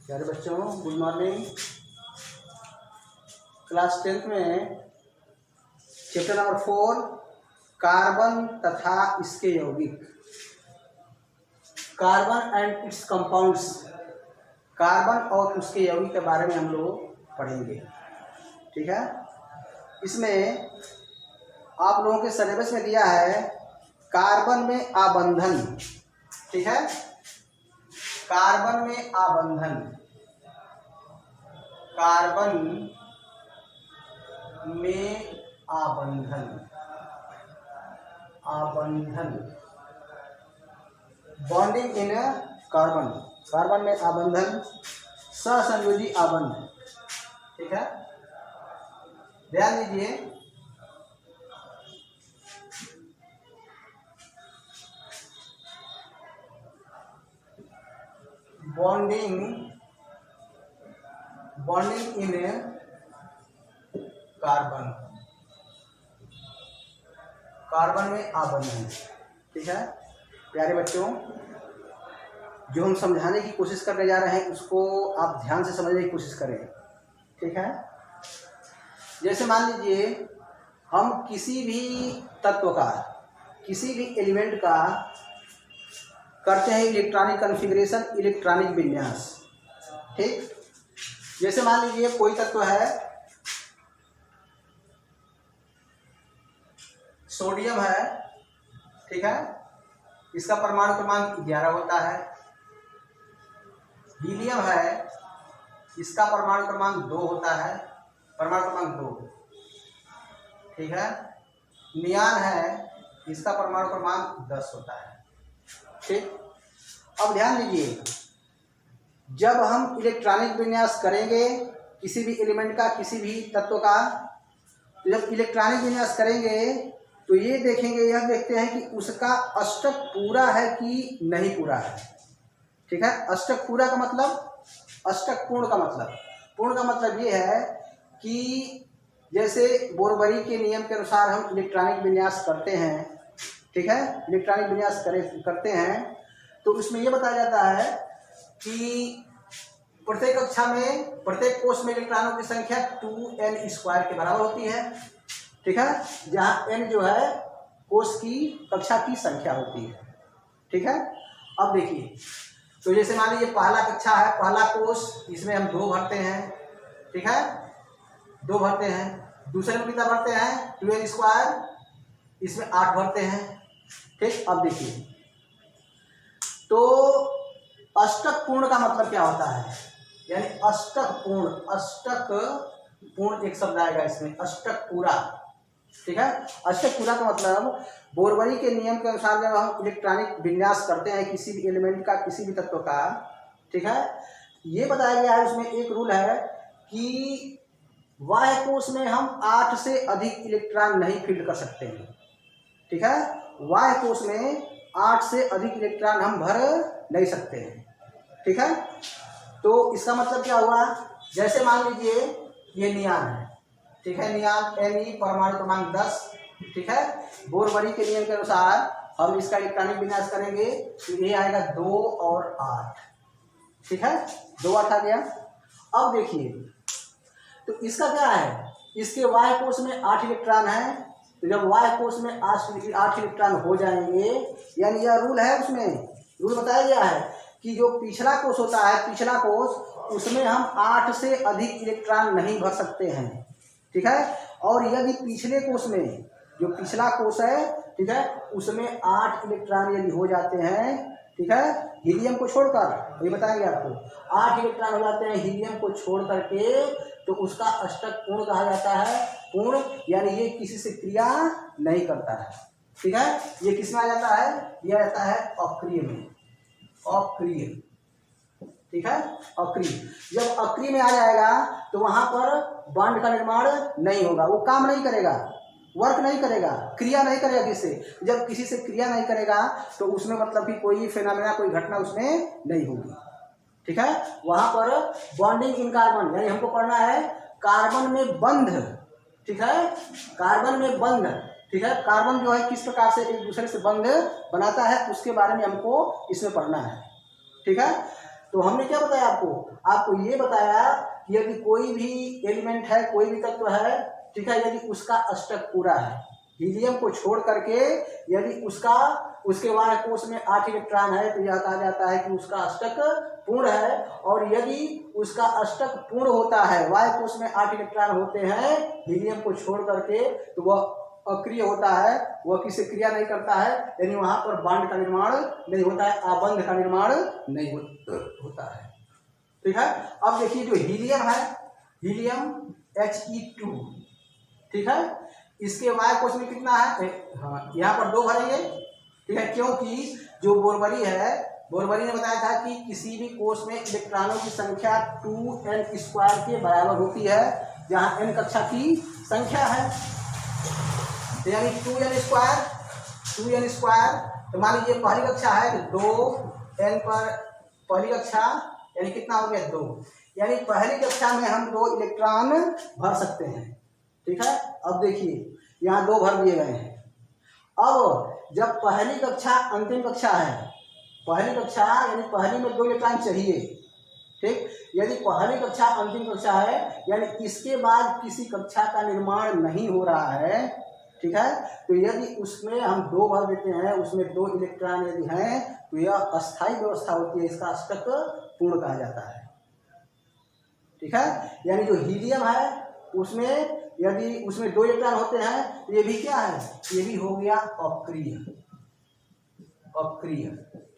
प्यारे बच्चों, good morning. Class 10th में चैप्टर नंबर 4 कार्बन तथा इसके यौगिक, carbon and it's compounds, carbon और उसके यौगिक के बारे में हम लोग पढ़ेंगे। ठीक है, इसमें आप लोगों के सिलेबस में दिया है कार्बन में आबंधन। ठीक है, कार्बन में आबंधन, कार्बन में आबंधन, आबंधन, बॉन्डिंग इन कार्बन, कार्बन में आबंधन, सहसंयोजी आबंध। ठीक है, ध्यान दीजिए। Bonding, bonding in carbon, carbon में आबंधन। ठीक है प्यारे बच्चों, जो हम समझाने की कोशिश करने जा रहे हैं उसको आप ध्यान से समझने की कोशिश करें। ठीक है, जैसे मान लीजिए हम किसी भी तत्व का, किसी भी एलिमेंट का करते हैं इलेक्ट्रॉनिक कॉन्फ़िगरेशन, इलेक्ट्रॉनिक विन्यास। ठीक, जैसे मान लीजिए कोई तत्व है, सोडियम है। ठीक है, इसका परमाणु क्रमांक 11 होता है। हीलियम है, इसका परमाणु क्रमांक 2 होता है, परमाणु क्रमांक 2। ठीक है, नियान है, इसका परमाणु क्रमांक 10 होता है। ठीक, अब ध्यान दीजिए, जब हम इलेक्ट्रॉनिक विन्यास करेंगे किसी भी एलिमेंट का, किसी भी तत्व का, तो जब इलेक्ट्रॉनिक विन्यास करेंगे तो ये देखेंगे, यह देखते हैं कि उसका अष्टक पूरा है कि नहीं पूरा है। ठीक है, अष्टक पूरा का मतलब, अष्टक पूर्ण का मतलब, पूर्ण का मतलब ये है कि जैसे बोरबरी के नियम के अनुसार हम इलेक्ट्रॉनिक विन्यास करते हैं। ठीक है, इलेक्ट्रॉनिक विन्यास करते हैं तो उसमें ये बताया जाता है कि प्रत्येक कक्षा में, प्रत्येक कोष में इलेक्ट्रॉनों की संख्या 2n² के बराबर होती है। ठीक है, जहाँ n जो है कोष की, कक्षा की संख्या होती है। ठीक है, अब देखिए, तो जैसे मान लीजिए पहला कक्षा है, पहला कोष, इसमें हम 2 भरते हैं। ठीक है, 2 भरते हैं। दूसरे में कितना भरते हैं? 2n², इसमें 8 भरते हैं। ठीक, अब देखिए, तो अष्टक पूर्ण का मतलब क्या होता है? यानी अष्टक पूर्ण, अष्टक पूर्ण एक शब्द आएगा इसमें, अष्टक पूरा। ठीक है, अष्टक पूरा का मतलब बोरबरी के नियम के अनुसार जब हम इलेक्ट्रॉनिक विन्यास करते हैं किसी भी एलिमेंट का, किसी भी तत्व का, ठीक है, ये बताया गया है, उसमें एक रूल है कि बाह्य कोश में हम 8 से अधिक इलेक्ट्रॉन नहीं फील्ड कर सकते हैं। ठीक है, बाह्य कोश में 8 से अधिक इलेक्ट्रॉन हम भर नहीं सकते हैं। ठीक है, तो इसका मतलब क्या हुआ? जैसे मान लीजिए ये नियान है। ठीक है, नियान Ne, परमाणु क्रमांक 10। ठीक है, बोरबरी के नियम के अनुसार हम इसका इलेक्ट्रॉनिक विन्यास करेंगे तो ये आएगा 2 और 8। ठीक है, 2 8 आ गया। अब देखिए, तो इसका क्या है? इसके बाह्य कोश में 8 इलेक्ट्रॉन है, तो जब बाह्य कोश में 8 इलेक्ट्रॉन हो जाएंगे, यानी यह रूल है, उसमें रूल बताया गया है कि जो पिछला कोश होता है, पिछला कोश, उसमें हम 8 से अधिक इलेक्ट्रॉन नहीं भर सकते हैं। ठीक है, और यदि पिछले कोश में, जो पिछला कोश है, ठीक है, उसमें 8 इलेक्ट्रॉन यदि हो जाते हैं, ठीक है, हीलियम को छोड़कर, ये बताएंगे आपको, 8 इलेक्ट्रॉन हो जाते हैं हीलियम को छोड़ करके, तो उसका अष्टक पूर्ण कहा जाता है। पूर्ण यानी ये किसी से क्रिया नहीं करता है। ठीक है, ये किस में आ जाता है? यह रहता है अक्रिय में, अक्रिय। ठीक है, अक्रिय। जब अक्रिय में आ जाएगा तो वहां पर बॉन्ड का निर्माण नहीं होगा, वो काम नहीं करेगा, वर्क नहीं करेगा, क्रिया नहीं करेगा किससे। जब किसी से क्रिया नहीं करेगा तो उसमें मतलब कि कोई फेनोमेना, कोई घटना उसमें नहीं होगी। ठीक है, वहां पर बॉन्डिंग इन कार्बन, यानी हमको पढ़ना है कार्बन में बंध। ठीक है, कार्बन में बंध। ठीक है, कार्बन जो है किस प्रकार से एक दूसरे से बंध बनाता है, उसके बारे में हमको इसमें पढ़ना है। ठीक है, तो हमने क्या बताया आपको ये बताया कि यदि कोई भी एलिमेंट है, कोई भी तत्व है, ठीक है, यदि उसका अष्टक पूरा है, हीलियम को छोड़ करके यदि उसके वाय कोश में 8 इलेक्ट्रॉन है तो यह कहा जाता है कि उसका अष्टक पूर्ण है। और यदि उसका अष्टक पूर्ण होता है, वाय कोश में 8 इलेक्ट्रॉन होते हैं हीलियम को छोड़ करके, तो वह अक्रिय होता है, वह किसी क्रिया नहीं करता है, यानी वहां पर बॉन्ड का निर्माण नहीं होता है, आबंध का निर्माण नहीं होता है। ठीक है, अब देखिए जो हीलियम है, हीलियम He2, ठीक है, इसके वाय कोश में कितना है, हाँ यहाँ पर 2 भरेंगे, ठीक है, क्योंकि जो बोरबरी है, बोरबरी ने बताया था कि किसी भी कोश में इलेक्ट्रॉनों की संख्या 2n² के बराबर होती है, जहां n कक्षा की संख्या है, यानी 2n², तो मान लीजिए पहली कक्षा है तो 2n पर पहली कक्षा यानी कितना हो गया 2, यानी पहली कक्षा में हम 2 इलेक्ट्रॉन भर सकते हैं। ठीक है, अब देखिए यहाँ 2 भर दिए गए हैं। अब जब पहली कक्षा अंतिम कक्षा है, पहली कक्षा यानी पहली में 2 इलेक्ट्रॉन चाहिए, ठीक, यदि पहली कक्षा अंतिम कक्षा है यानी इसके बाद किसी कक्षा का निर्माण नहीं हो रहा है, ठीक है, तो यदि उसमें हम 2 भर देते हैं, उसमें 2 इलेक्ट्रॉन यदि हैं तो यह अस्थायी व्यवस्था होती है, इसका अष्टक पूर्ण कहा जाता है। ठीक है, यानी जो हीलियम है उसमें यदि उसमें 2 इलेक्ट्रॉन होते हैं तो ये भी क्या है, ये भी हो गया अक्रिय,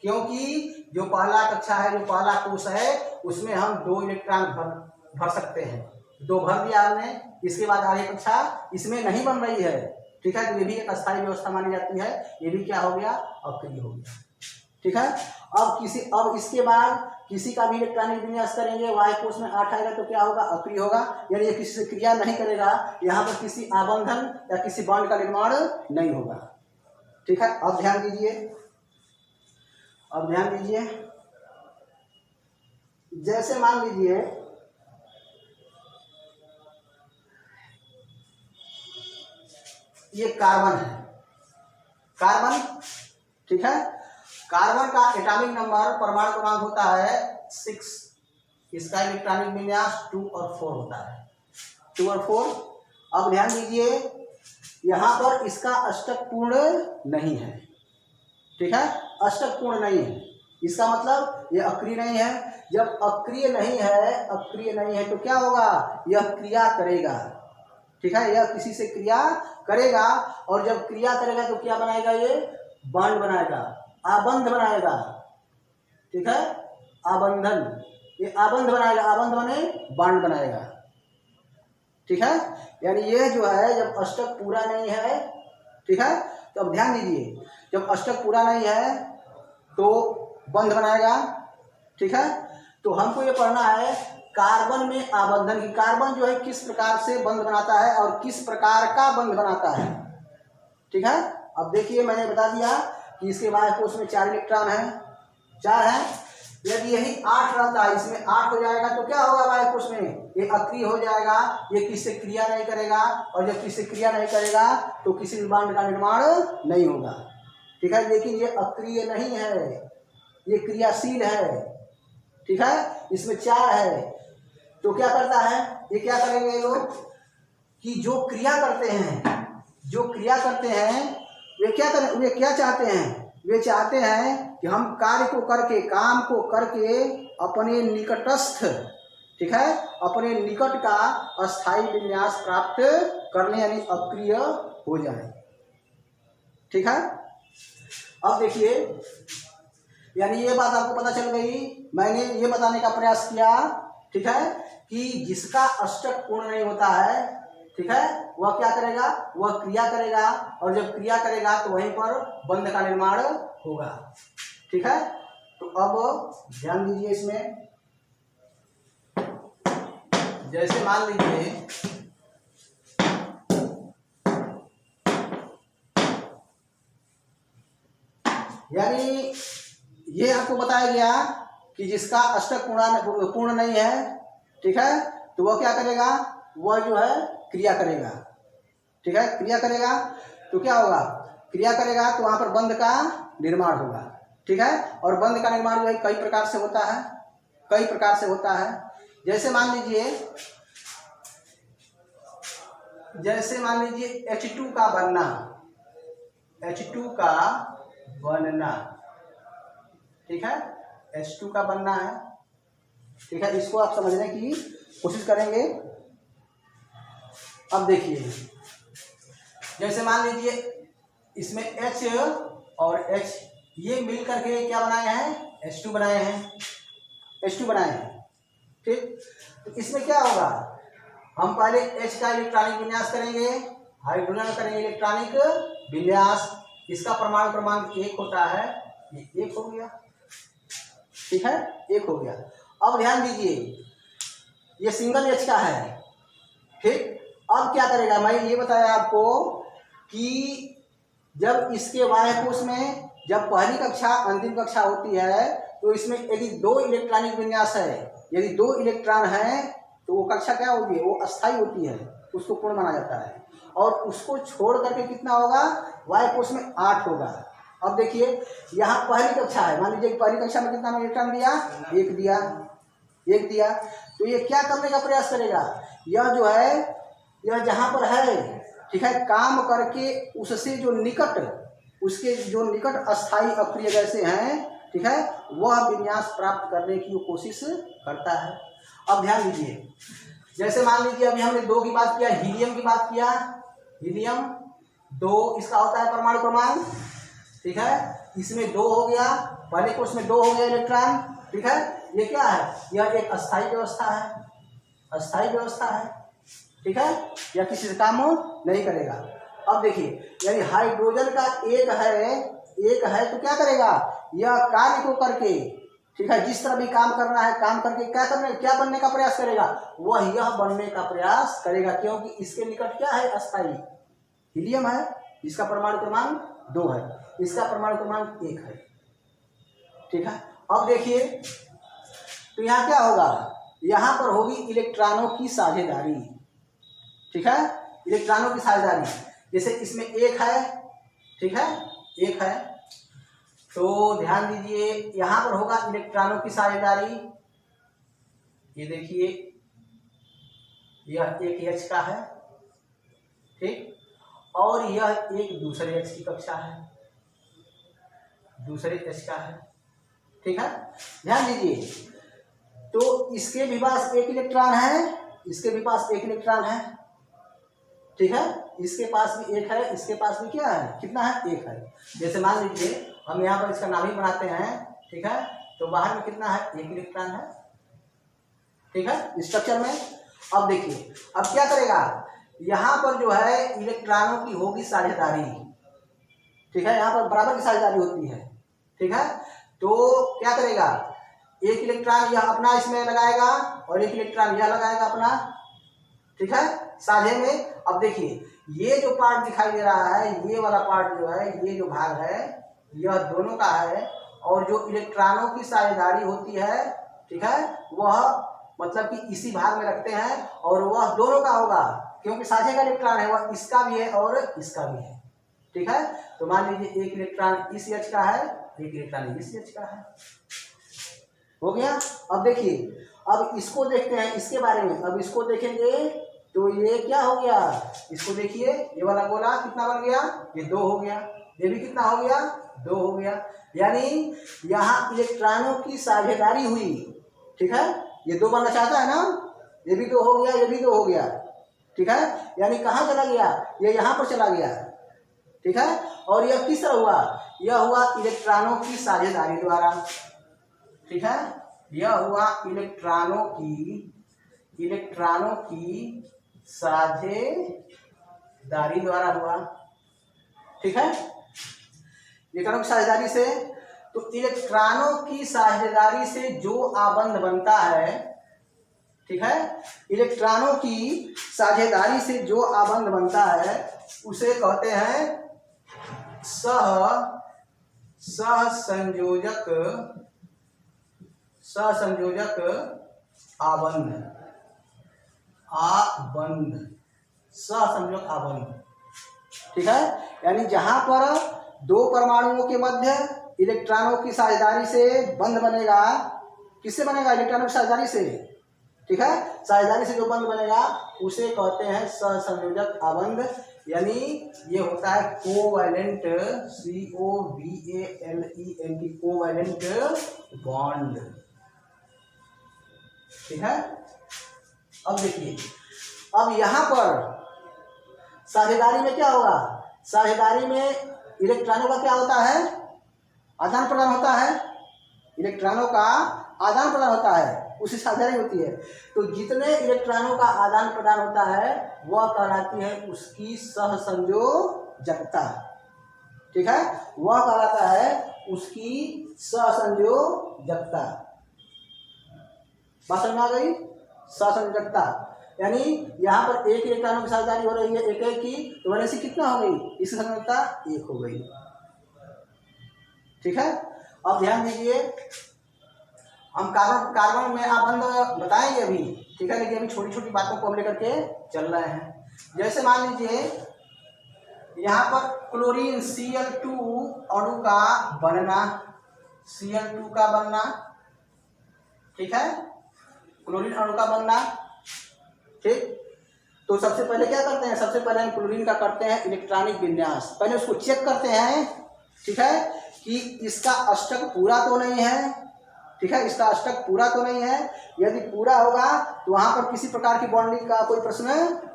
क्योंकि जो पहला कक्षा है, जो पहला कोश है, उसमें हम 2 इलेक्ट्रॉन भर सकते हैं, 2 भर दिया हमने, इसके बाद आगे कक्षा इसमें नहीं बन रही है, ठीक है, तो ये भी एक अस्थायी व्यवस्था मानी जाती है, ये भी क्या हो गया, अक्रिय हो गया। ठीक है, अब इसके बाद किसी का भी इलेक्ट्रॉनिक विन्यास करेंगे, वाय कोश में 8 आएगा तो क्या होगा, अक्रिय होगा, यानी ये किसी से क्रिया नहीं करेगा, यहाँ पर किसी आबंधन या किसी बॉन्ड का निर्माण नहीं होगा। ठीक है, अब ध्यान दीजिए, जैसे मान लीजिए ये कार्बन है, कार्बन, ठीक है, कार्बन का एटॉमिक नंबर परमाणु क्रमांक होता है 6, इसका इलेक्ट्रॉनिक विन्यास 2 और 4 होता है, 2 और 4। अब ध्यान दीजिए यहाँ पर इसका अष्टक पूर्ण नहीं है, ठीक है, अष्टक पूर्ण नहीं है, इसका मतलब ये अक्रिय नहीं है। जब अक्रिय नहीं है तो क्या होगा, यह क्रिया करेगा, ठीक है, यह किसी से क्रिया करेगा, और जब क्रिया करेगा तो क्या बनाएगा, ये बॉन्ड बनाएगा, आबंध बनाएगा, ठीक है, आबंधन, ये आबंध बनाएगा, आबंध बने बॉन्ड बनाएगा। ठीक है, यानी ये जो है जब अष्टक पूरा नहीं है, ठीक है, तो अब ध्यान दीजिए, जब अष्टक पूरा नहीं है तो बंध बनाएगा। ठीक है, तो हमको ये पढ़ना है कार्बन में आबंधन की, कार्बन जो है किस प्रकार से बंध बनाता है और किस प्रकार का बंध बनाता है। ठीक है, अब देखिए मैंने बता दिया कि इसके वाय कोश में 4 इलेक्ट्रॉन है, 4 है, यदि यही 8 रहता है, इसमें 8 हो जाएगा तो क्या होगा, वाय कोश में ये अक्रिय हो जाएगा, ये किससे क्रिया नहीं करेगा, और जब किससे क्रिया नहीं करेगा तो किसी बॉन्ड का निर्माण नहीं होगा। ठीक है, लेकिन ये अक्रिय नहीं है, ये क्रियाशील है। ठीक है, इसमें 4 है, तो क्या करता है, ये क्या करेंगे ये लोग कि जो क्रिया करते हैं वे क्या करें, वे क्या चाहते हैं, वे चाहते हैं कि हम कार्य को करके, काम को करके अपने निकटस्थ, ठीक है, अपने निकट का अस्थायी विन्यास प्राप्त करने यानी अक्रिय हो जाए। ठीक है, अब देखिए, यानी ये बात आपको पता चल गई, मैंने ये बताने का प्रयास किया, ठीक है, कि जिसका अष्टक पूर्ण नहीं होता है, ठीक है, वह क्या करेगा, वह क्रिया करेगा, और जब क्रिया करेगा तो वहीं पर बंध का निर्माण होगा। ठीक है, तो अब ध्यान दीजिए इसमें, जैसे मान लीजिए यानी ये आपको बताया गया कि जिसका अष्टक पूर्ण नहीं है, ठीक है, तो वह क्या करेगा, वह जो है क्रिया करेगा। ठीक है, क्रिया करेगा तो क्या होगा, क्रिया करेगा तो वहां पर बंध का निर्माण होगा। ठीक है, और बंध का निर्माण जो है कई प्रकार से होता है। कई प्रकार से होता है। जैसे मान लीजिए H2 का बनना, H2 का बनना, ठीक है, H2 का बनना है, ठीक है। इसको आप समझने की कोशिश करेंगे। अब देखिए, जैसे मान लीजिए इसमें H और H ये मिल करके क्या बनाए हैं, H2 बनाए हैं, H2 बनाए हैं, ठीक। तो इसमें क्या होगा, हम पहले H का इलेक्ट्रॉनिक विन्यास करेंगे, हाइड्रोजन का करेंगे इलेक्ट्रॉनिक विन्यास, इसका परमाणु क्रमांक 1 होता है, ये 1 हो गया, ठीक है, 1 हो गया। अब ध्यान दीजिए ये सिंगल H का है, ठीक। अब क्या करेगा, मैं ये बताया आपको कि जब इसके वाह्य कोश में जब पहली कक्षा अंतिम कक्षा होती है तो इसमें यदि 2 इलेक्ट्रॉनिक विन्यास है, यदि 2 इलेक्ट्रॉन है तो वो कक्षा क्या होगी, वो अस्थायी होती है, उसको पूर्ण माना जाता है। और उसको छोड़ करके कितना होगा, वाह्य कोश में 8 होगा। अब देखिए यहाँ पहली कक्षा है, मान लीजिए पहली कक्षा में कितना इलेक्ट्रॉन दिया, 1 दिया, तो ये क्या करने का प्रयास करेगा, यह जो है यह जहाँ पर है, ठीक है, काम करके उससे जो निकट, उसके जो निकट अस्थाई अक्रिय गैसें हैं, ठीक है, वह विन्यास प्राप्त करने की वो कोशिश करता है। अब ध्यान दीजिए, जैसे मान लीजिए अभी हमने 2 की बात किया, हीलियम की बात किया, हीलियम 2 इसका होता है परमाणु क्रमांक, ठीक है, इसमें 2 हो गया, पहले कोश में 2 हो गया इलेक्ट्रॉन, ठीक है। ये क्या है, यह एक अस्थाई व्यवस्था है, अस्थाई व्यवस्था है, ठीक है, यह किसी से काम नहीं करेगा। अब देखिए यानी हाइड्रोजन का एक है तो क्या करेगा, यह कार्य को करके, ठीक है, जिस तरह भी काम करना है काम करके क्या बनने का प्रयास करेगा, वह यह बनने का प्रयास करेगा, क्योंकि इसके निकट क्या है, अस्थाई हीलियम है, इसका परमाणु क्रमांक 2 है, इसका परमाणु क्रमांक 1 है, ठीक है। अब देखिए तो यहाँ क्या होगा, यहाँ पर होगी इलेक्ट्रॉनों की साझेदारी, ठीक है, इलेक्ट्रॉनों की साझेदारी। जैसे इसमें 1 है, ठीक है, 1 है, तो ध्यान दीजिए यहाँ पर होगा इलेक्ट्रॉनों की साझेदारी। ये देखिए यह एक H का है, ठीक, और यह एक दूसरे H की कक्षा है, दूसरे H का है, ठीक है। ध्यान दीजिए तो इसके भी पास 1 इलेक्ट्रॉन है, इसके भी पास 1 इलेक्ट्रॉन है, ठीक है, इसके पास भी 1 है, इसके पास भी क्या है, कितना है, 1 है। जैसे मान लीजिए हम यहाँ पर इसका नाभिक बनाते हैं, ठीक है, तो बाहर में कितना है, 1 इलेक्ट्रॉन है, ठीक है, स्ट्रक्चर में। अब देखिए अब क्या करेगा, यहाँ पर जो है इलेक्ट्रॉनों की होगी साझेदारी, ठीक है, यहाँ पर बराबर की साझेदारी होती है, ठीक है। तो क्या करेगा, 1 इलेक्ट्रॉन यह अपना इसमें लगाएगा और 1 इलेक्ट्रॉन यह लगाएगा अपना, ठीक है, साझे में। अब देखिए ये जो पार्ट दिखाई दे रहा है, ये वाला पार्ट जो है, ये जो भाग है, यह दोनों का है, और जो इलेक्ट्रॉनों की साझेदारी होती है, ठीक है, वह मतलब कि इसी भाग में रखते हैं, और वह दोनों का होगा, क्योंकि साझे का इलेक्ट्रॉन है, वह इसका भी है और इसका भी है, ठीक है। तो मान लीजिए 1 इलेक्ट्रॉन इस H का है, 1 इलेक्ट्रॉन इस H का है, हो गया। अब देखिए अब इसको देखते हैं, इसके बारे में अब इसको देखेंगे तो ये क्या हो गया, इसको देखिए, ये वाला गोला कितना बन गया, ये 2 हो गया, ये भी कितना हो गया, 2 हो गया, यानी यहाँ इलेक्ट्रॉनों की साझेदारी हुई, ठीक है, ये 2 बनना चाहता है ना, ये भी 2 हो गया, ये भी 2 हो गया, ठीक है, यानी कहाँ चला गया, ये यहाँ पर चला गया, ठीक है। और यह किस तरह हुआ, यह हुआ इलेक्ट्रॉनों की साझेदारी द्वारा, ठीक है, यह हुआ इलेक्ट्रॉनों की साझेदारी द्वारा हुआ, ठीक है, इलेक्ट्रॉनों की साझेदारी से। तो इलेक्ट्रॉनों की साझेदारी से जो आबंध बनता है, ठीक है, इलेक्ट्रॉनों की साझेदारी से जो आबंध बनता है उसे कहते हैं सहसंयोजक आबंध, सहसंयोजक आबंध, ठीक है। यानी जहां पर 2 परमाणुओं के मध्य इलेक्ट्रॉनों की साझेदारी से बंध बनेगा, किससे बनेगा? इलेक्ट्रॉनों की साझेदारी से, ठीक है। साझेदारी से जो बंध बनेगा उसे कहते हैं सहसंयोजक आबंध, यानी ये होता है कोवैलेंट, COVALENT, कोवैलेंट बॉन्ड, ठीक है। अब देखिए, अब यहां पर साझेदारी में क्या होगा? साझेदारी में इलेक्ट्रॉनों का क्या होता है? आदान प्रदान होता है। इलेक्ट्रॉनों का आदान प्रदान होता है, उसी साझेदारी होती है। तो जितने इलेक्ट्रॉनों का आदान प्रदान होता है वह कहलाती है उसकी सहसंयोजकता, ठीक है। वह कहलाता है उसकी सहसंयोजकता। बात समझ में आ गई? सहसंयोजकता यानी यहाँ पर एक इलेक्ट्रॉनों की साझेदारी हो रही है एक एक की, तो वैलेंसी कितना हो गई? इसकी संयोजकता 1 हो गई, ठीक है। अब ध्यान दीजिए, हम कार्बन में आबंध बताएंगे अभी, ठीक है, लेकिन अभी छोटी छोटी बातों को हम लेकर के चल रहे हैं। जैसे मान लीजिए यहाँ पर क्लोरीन Cl2 अणु का बनना, Cl2 का बनना, ठीक है, क्लोरीन अणु का बनना, ठीक। तो सबसे पहले क्या करते हैं? सबसे पहले हम क्लोरीन का करते हैं इलेक्ट्रॉनिक विन्यास। पहले उसको चेक करते हैं, ठीक है, कि इसका अष्टक पूरा तो नहीं है, ठीक है, इसका अष्टक पूरा तो नहीं है। यदि पूरा होगा तो वहां पर किसी प्रकार की बॉन्डिंग का कोई प्रश्न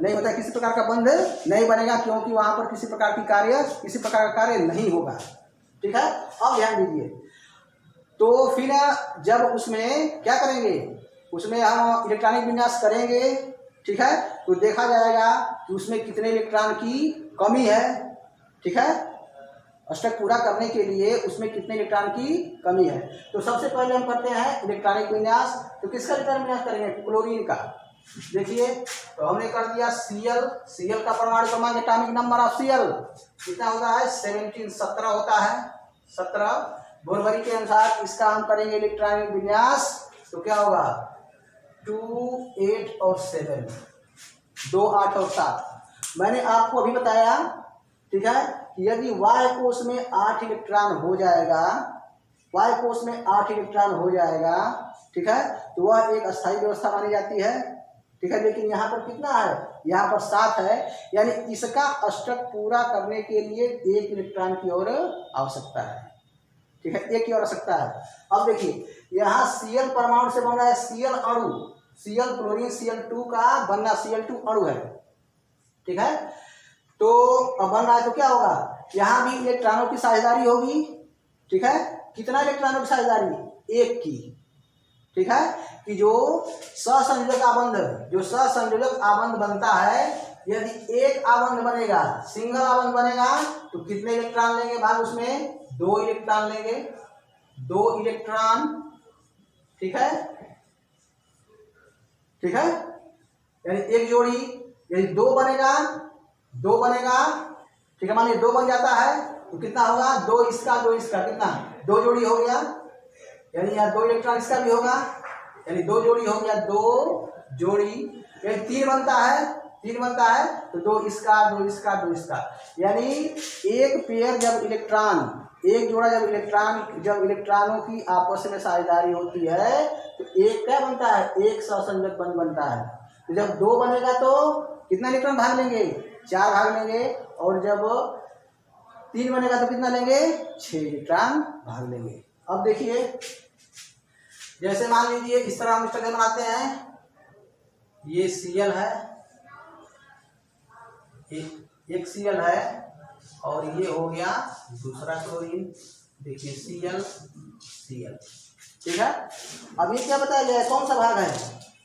नहीं होता, किसी प्रकार का बंध नहीं बनेगा, क्योंकि वहां पर किसी प्रकार का कार्य नहीं होगा, ठीक है। अब ध्यान दीजिए, तो फिर जब उसमें क्या करेंगे? उसमें हम इलेक्ट्रॉनिक विन्यास करेंगे, ठीक है, तो देखा जाएगा कि उसमें कितने इलेक्ट्रॉन की कमी है, ठीक है। अष्टक पूरा करने के लिए उसमें कितने इलेक्ट्रॉन की कमी है। तो सबसे पहले हम करते हैं इलेक्ट्रॉनिक विन्यास। तो किसका इलेक्ट्रॉनिक विन्यास करेंगे? क्लोरीन का। देखिए, तो हमने कर दिया Cl का परमाणु क्रमांक, एटॉमिक नंबर ऑफ Cl कितना होता है? 17 होता है, 17। बोरबरी के अनुसार इसका हम करेंगे इलेक्ट्रॉनिक विन्यास, तो क्या होगा? 2, 8 और 7, 2, 8 और 7। मैंने आपको अभी बताया, ठीक है, कि यदि Y कोष में 8 इलेक्ट्रॉन हो जाएगा, Y कोष में 8 इलेक्ट्रॉन हो जाएगा, ठीक है, तो वह एक अस्थायी व्यवस्था मानी जाती है, ठीक है। लेकिन यहाँ पर कितना है? यहाँ पर 7 है, यानी इसका अष्टक पूरा करने के लिए 1 इलेक्ट्रॉन की और आवश्यकता है, ठीक है, 1 की और आवश्यकता है। अब देखिए, यहाँ Cl परमाणु से बन रहा है Cl अणु, Cl क्लोरीन Cl2 का बनना, Cl2 अणु है, ठीक है। तो अब बन रहा है तो क्या होगा? यहाँ भी इलेक्ट्रॉनों की साझेदारी होगी, ठीक है। कितना इलेक्ट्रॉनों की साझेदारी? 1 की, ठीक है। कि जो सहसंयोजक आबंध बनता है, यदि एक आबंध बनेगा, सिंगल आबंध बनेगा, तो कितने इलेक्ट्रॉन लेंगे भाग? उसमें 2 इलेक्ट्रॉन लेंगे, 2 इलेक्ट्रॉन, ठीक है, ठीक है। यानी एक जोड़ी, यदि 2 बनेगा, ठीक है, मानिए 2 बन जाता है तो कितना होगा? 2 इसका, 2 इसका, कितना? 2 जोड़ी हो गया, यानी यहाँ 2 इलेक्ट्रॉन इसका भी होगा, यानी 2 जोड़ी हो गया, 2 जोड़ी। यदि 3 बनता है तो 2 इसका, 2 इसका, 2 इसका, यानी एक पेयर एक जोड़ा जब इलेक्ट्रॉनों की आपस में साझेदारी होती है तो एक क्या बनता है? एक सहसंयोजक बंध बनता है। तो जब 2 बनेगा तो कितना इलेक्ट्रॉन भाग लेंगे? 4 भाग लेंगे, और जब 3 बनेगा तो कितना लेंगे? 6 इलेक्ट्रॉन भाग लेंगे। अब देखिए, जैसे मान लीजिए इस तरह हम स्ट्रक्चर बनाते हैं, ये Cl है, एक Cl है, और ये हो गया दूसरा क्लोरीन, देखिए Cl, ठीक है। अब ये क्या बताया गया है? कौन सा भाग है?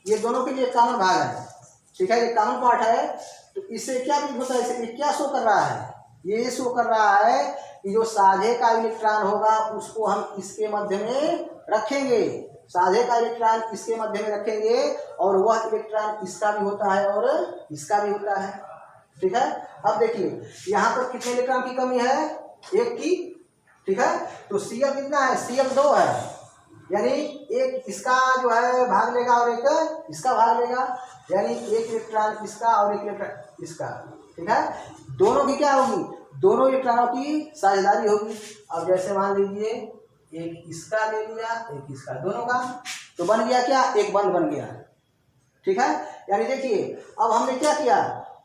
ये दोनों के लिए कॉमन भाग है, ठीक है, ये कॉमन पार्ट है। तो इससे क्या होता है? इससे क्या शो कर रहा है? ये शो कर रहा है कि जो साझे का इलेक्ट्रॉन होगा उसको हम इसके मध्य में रखेंगे, साझे का इलेक्ट्रॉन इसके मध्य में रखेंगे, और वह इलेक्ट्रॉन इसका भी होता है और इसका भी होता है, ठीक है। अब देखिए, यहाँ पर कितने इलेक्ट्रॉन की कमी है? 1 की, ठीक है। तो Cl कितना है? Cl 2 है, यानी एक इसका जो है भाग लेगा और एक इसका भाग लेगा, यानी एक इलेक्ट्रॉन इसका और एक इलेक्ट्रॉन इसका, ठीक है। दोनों की क्या होगी? दोनों इलेक्ट्रॉनों की साझेदारी होगी। अब जैसे मान लीजिए एक इसका ले लिया, एक इसका, दोनों का, तो बन गया क्या, एक बंध बन गया। ठीक है, यानी देखिए अब हमने क्या किया,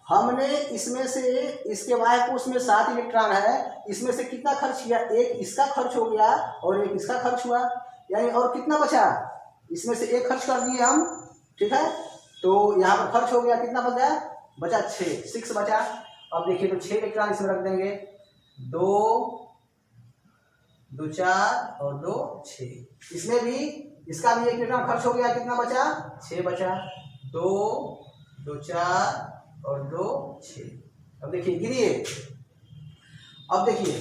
हमने इसमें से इसके बाह्य कोश में 7 इलेक्ट्रॉन है, इसमें से कितना खर्च किया, एक इसका खर्च हो गया और एक इसका खर्च हुआ, यानी और कितना बचा, इसमें से एक खर्च कर दिए हम। ठीक है, तो यहाँ पर खर्च हो गया, कितना बचा, बचा 6 बचा। अब देखिए तो 6 इलेक्ट्रॉन इसमें रख देंगे, 2 2 4 और 2 6। इसमें भी इसका भी एक इलेक्ट्रॉन खर्च हो गया, कितना बचा, 6 बचा, 2 2 4 और 2 6। अब देखिए गिनिए, अब देखिए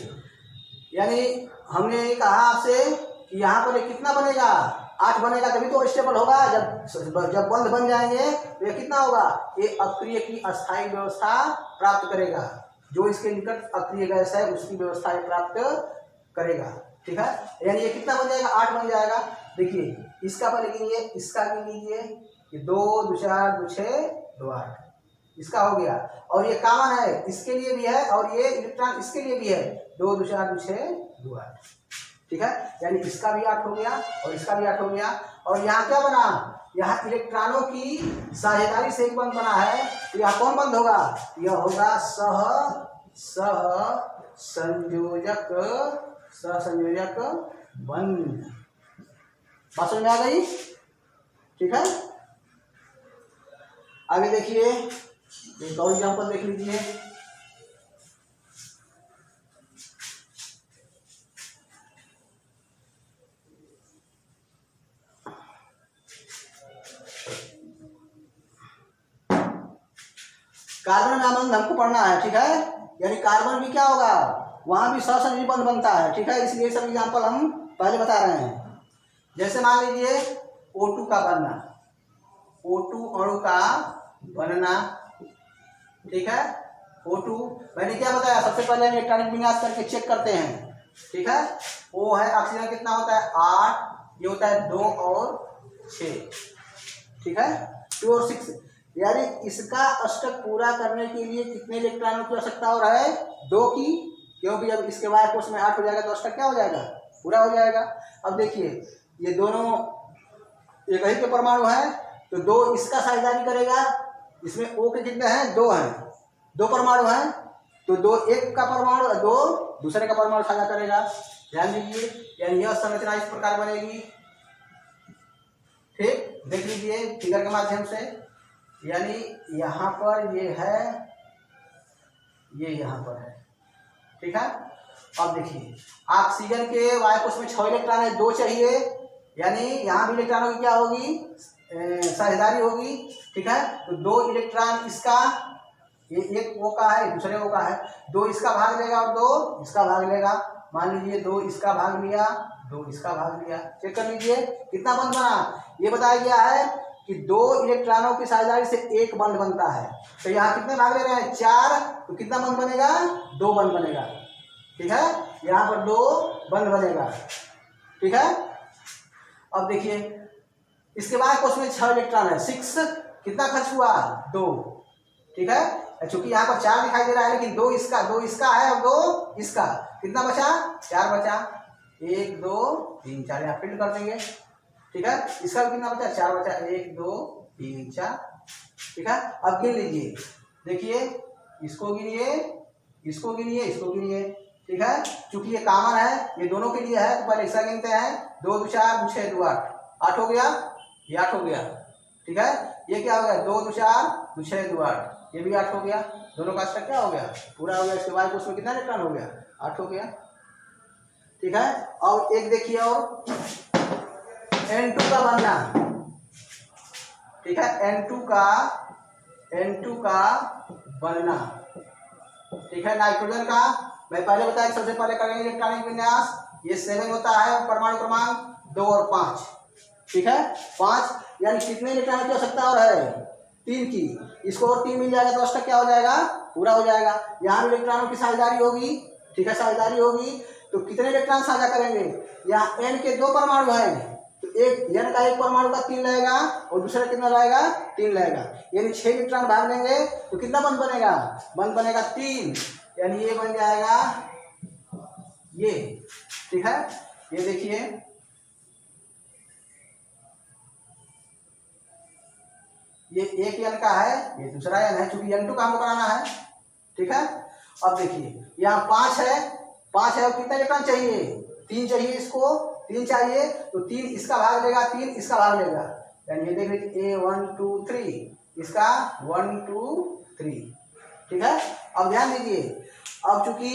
यानी हमने कहा आपसे कि यहाँ पर कितना बनेगा, 8 बनेगा, तभी तो स्टेबल होगा। जब बंध बन जाएंगे तो ये कितना होगा, ये अक्रिय की अस्थायी व्यवस्था प्राप्त करेगा, जो इसके निकट अक्रिय गैस है उसकी व्यवस्था प्राप्त करेगा। ठीक है, यानी ये कितना बन जाएगा, 8 बन जाएगा। देखिए इसका पहले गिनिए, इसका गिन लीजिए, ये 2 2 4 2 6 2 8, इसका हो गया, और ये कॉमन है, इसके लिए भी है और ये इलेक्ट्रॉन इसके लिए भी है, 2 2 4 2 6 2 8। ठीक है, यानी इसका भी 8 हो गया और इसका भी 8 हो गया। और यहाँ क्या बना, यहाँ इलेक्ट्रॉनों की साझेदारी से एक बंध बना है, तो यहाँ कौन बंध होगा, यह होगा सहसंयोजक बंध। बात समझ में आ गई। ठीक है, आगे देखिए एक और एग्जाम्पल देख लीजिए। कार्बन नामक हमको पढ़ना है। ठीक है, यानी कार्बन भी क्या होगा, वहां भी सहसंयोजी बंध बनता है। ठीक है, इसलिए सब एग्जाम्पल हम पहले बता रहे हैं। जैसे मान लीजिए O2 का बनना, O2 अणु का बनना। ठीक है, O2 मैंने क्या बताया, सबसे पहले हम इलेक्ट्रॉनिक विन्यास करके चेक करते हैं। ठीक है, O है ऑक्सीजन कितना होता है 8, ये होता है 2 और 6। ठीक है, 2 और 6, यानी इसका अष्टक पूरा करने के लिए कितने इलेक्ट्रॉनों की आवश्यकता हो रहा है, 2 की, क्योंकि जब इसके बाह्य कोश में 8 हो जाएगा तो अष्टक क्या हो जाएगा, पूरा हो जाएगा। अब देखिए ये दोनों एक ही के परमाणु है, तो 2 इसका साझेदारी करेगा, इसमें O के कितने हैं, 2 हैं, 2 परमाणु हैं, तो 2 एक का परमाणु 2 दूसरे का परमाणु साझा करेगा। ध्यान दीजिए, यानी यह संरचना इस प्रकार बनेगी। ठीक, देख लीजिए फिगर के माध्यम से, यानी यहाँ पर ये है, ये यहाँ पर है। ठीक है, अब देखिए ऑक्सीजन के वायु कोश में 6 इलेक्ट्रॉन है, 2 चाहिए, यानी यहाँ भी इलेक्ट्रॉनों की क्या होगी, साझेदारी होगी। ठीक है, तो 2 इलेक्ट्रॉन इसका, ये एक O का है दूसरे O का है, 2 इसका भाग लेगा और 2 इसका भाग लेगा। मान लीजिए 2 इसका भाग लिया, 2 इसका भाग लिया। चेक कर लीजिए कितना बंध बना, ये बताया गया है कि 2 इलेक्ट्रॉनों की साझेदारी से एक बंध बनता है। तो यहाँ कितने भाग ले रहे हैं, 4, तो कितना बंध बनेगा, 2 बंध बनेगा। ठीक है, यहाँ पर 2 बंध बनेगा। ठीक है, अब देखिए इसके बाद कोश में 6 इलेक्ट्रॉन है, 6, कितना खर्च हुआ, 2। ठीक है, चूंकि यहाँ पर 4 दिखाई दे रहा है, लेकिन 2 इसका है और 2 इसका, कितना बचा, 4 बचा, 1 2 3 4, यहाँ फिल कर देंगे। ठीक है, इसका भी कितना बचा, 4 बचा, 1 2 3 4। ठीक है, अब गिन लीजिए, देखिए इसको गिनिए, इसको गिनिए, इसको गिनिए। ठीक है, चूंकि ये कॉमन है, ये दोनों के लिए है, तो पहले इसका गिनते हैं, 2 2 4 2 6 2 8, 8 हो गया, ये 8 हो गया। ठीक है, ये क्या हो गया, 2 2 4 2 6 2 8, ये भी 8 हो गया, दोनों का अष्टक क्या हो गया, पूरा हो गया। इसके बाद उसमें कितना इलेक्ट्रॉन हो गया, 8 हो गया। ठीक है, और एक देखिए और N2 का बनना। ठीक है, N2 का बनना। ठीक है, नाइट्रोजन का मैं पहले बताया कि सबसे पहले करेंगे इलेक्ट्रॉनिक विन्यास, ये 7 होता है, परमाणु क्रमांक 2 और 5। ठीक है, 5, यानी कितने इलेक्ट्रॉन की आवश्यकता और है, 3 की, इसको और 3 मिल जाएगा तो अष्टक क्या हो जाएगा, पूरा हो जाएगा। यहाँ भी इलेक्ट्रॉनों की साझेदारी होगी। ठीक है, साझेदारी होगी तो कितने इलेक्ट्रॉन साझा करेंगे, यहाँ N के 2 परमाणु हैं, तो एक N का एक परमाणु का 3 रहेगा और दूसरा कितना रहेगा, 3 रहेगा, यानी 6 इलेक्ट्रॉन भाग लेंगे तो कितना बंध बनेगा, बंध बनेगा 3, यानी ये बन जाएगा ये। ठीक है, ये देखिए ये एक n का है, ये दूसरा n है, क्योंकि n2 का हमको बनाना है। ठीक है, अब देखिए यहाँ 5 है, 5 है और कितना इलेक्ट्रॉन चाहिए, 3 चाहिए, इसको 3 चाहिए तो 3 इसका भाग लेगा, 3 इसका भाग लेगा, यानी ये देख लीजिए A1 2 3, इसका 1 2 3। ठीक है, अब ध्यान दीजिए, अब चूंकि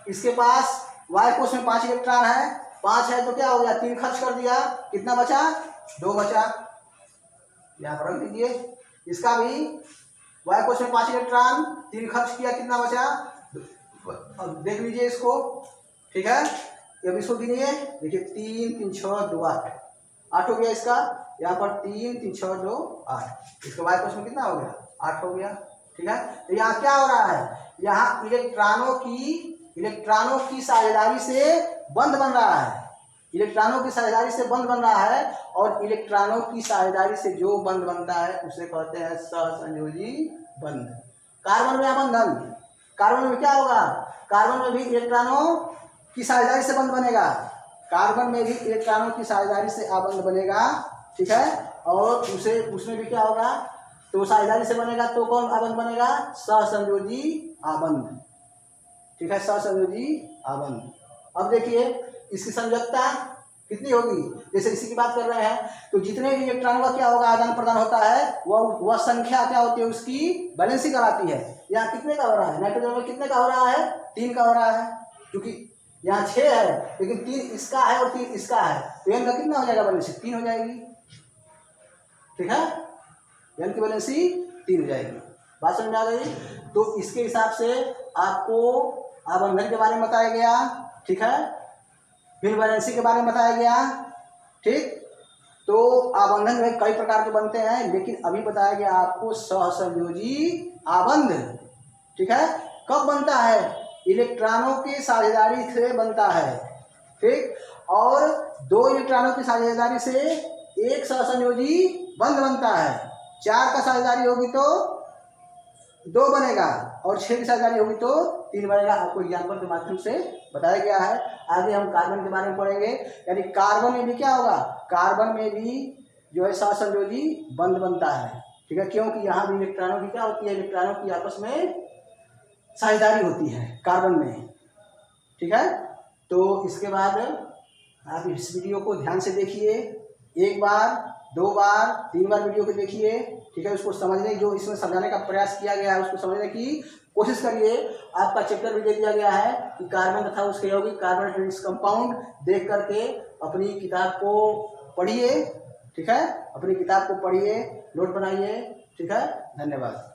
इसके पास y कोष में 5 इलेक्ट्रॉन है, 5 है तो क्या हो गया, 3 खर्च कर दिया, कितना बचा, 2 बचा, यहाँ पर रख दीजिए। इसका भी y कोष में 5 इलेक्ट्रॉन, 3 खर्च किया, कितना बचा, अब देख लीजिए इसको। ठीक है, अब इसको गिनिए, देखिए 3 3 6 2 8, 8 हो गया इसका, यहाँ पर 3 3 6 2 8, इसका y कोष में कितना हो गया, 8 हो गया। ठीक है, तो यहाँ क्या हो रहा है, यहाँ इलेक्ट्रॉनों की साझेदारी से बंध बन रहा है, इलेक्ट्रॉनों की साझेदारी से बंध बन रहा है, और इलेक्ट्रॉनों की साझेदारी से जो बंध बनता है उसे कहते हैं सहसंयोजी बंध। कार्बन में आबंधन, कार्बन में क्या होगा, कार्बन में भी इलेक्ट्रॉनों की साझेदारी से बंध बनेगा, कार्बन में भी इलेक्ट्रॉनों की साझेदारी से आबंध बनेगा। ठीक है, और उसमें भी क्या होगा, तो साझेदारी से बनेगा तो कौन आबंध बनेगा, सहसंयोजी आबंध। ठीक है, सहसंयोजी आबंध। अब देखिए इसकी संयोजकता कितनी होगी, जैसे इसी की बात कर रहे हैं, तो जितने भी इलेक्ट्रॉनों का क्या होगा, आदान प्रदान होता है, वह संख्या क्या होती है, उसकी बैलेंसिंग कराती है। यहाँ कितने का हो रहा है, नाइट्रोजन में कितने का हो रहा है, 3 का हो रहा है, क्योंकि यहाँ 6 है लेकिन 3 इसका है और 3 इसका है, तो n का कितना हो जाएगा, बैलेंसिंग 3 हो जाएगी। ठीक है, n की बैलेंसिंग 3 हो जाएगी। बात समझ में आ गई। तो इसके हिसाब से आपको आबंधन के बारे में बताया गया। ठीक है, फिर वैलेंसी के बारे में बताया गया। ठीक, तो आबंधन में कई प्रकार के बनते हैं, लेकिन अभी बताया गया आपको सहसंयोजी आबंध। ठीक है, कब बनता है, इलेक्ट्रॉनों की साझेदारी से बनता है। ठीक, और 2 इलेक्ट्रॉनों की साझेदारी से एक सहसंयोजी बंध बनता है, 4 का साझेदारी होगी तो 2 बनेगा, और 6 की साझेदारी होगी तो 3 बनेगा। आपको एग्जाम्पल के माध्यम से बताया गया है। आगे हम कार्बन के बारे में पढ़ेंगे, यानी कार्बन में भी क्या होगा, कार्बन में भी जो है सहसंयोजी बंध बनता है। ठीक है, क्योंकि यहाँ भी इलेक्ट्रॉनों की क्या होती है, इलेक्ट्रॉनों की आपस में साझेदारी होती है कार्बन में। ठीक है, तो इसके बाद आप इस वीडियो को ध्यान से देखिए, 1 बार 2 बार 3 बार वीडियो को देखिए। ठीक है, उसको समझने, जो इसमें समझाने का प्रयास किया गया है उसको समझने की कोशिश करिए। आपका चैप्टर भी दे दिया गया है कि कार्बन तथा उसके यौगिक, कार्बन इट्स कंपाउंड, देख करके अपनी किताब को पढ़िए। ठीक है, अपनी किताब को पढ़िए, नोट बनाइए। ठीक है, धन्यवाद।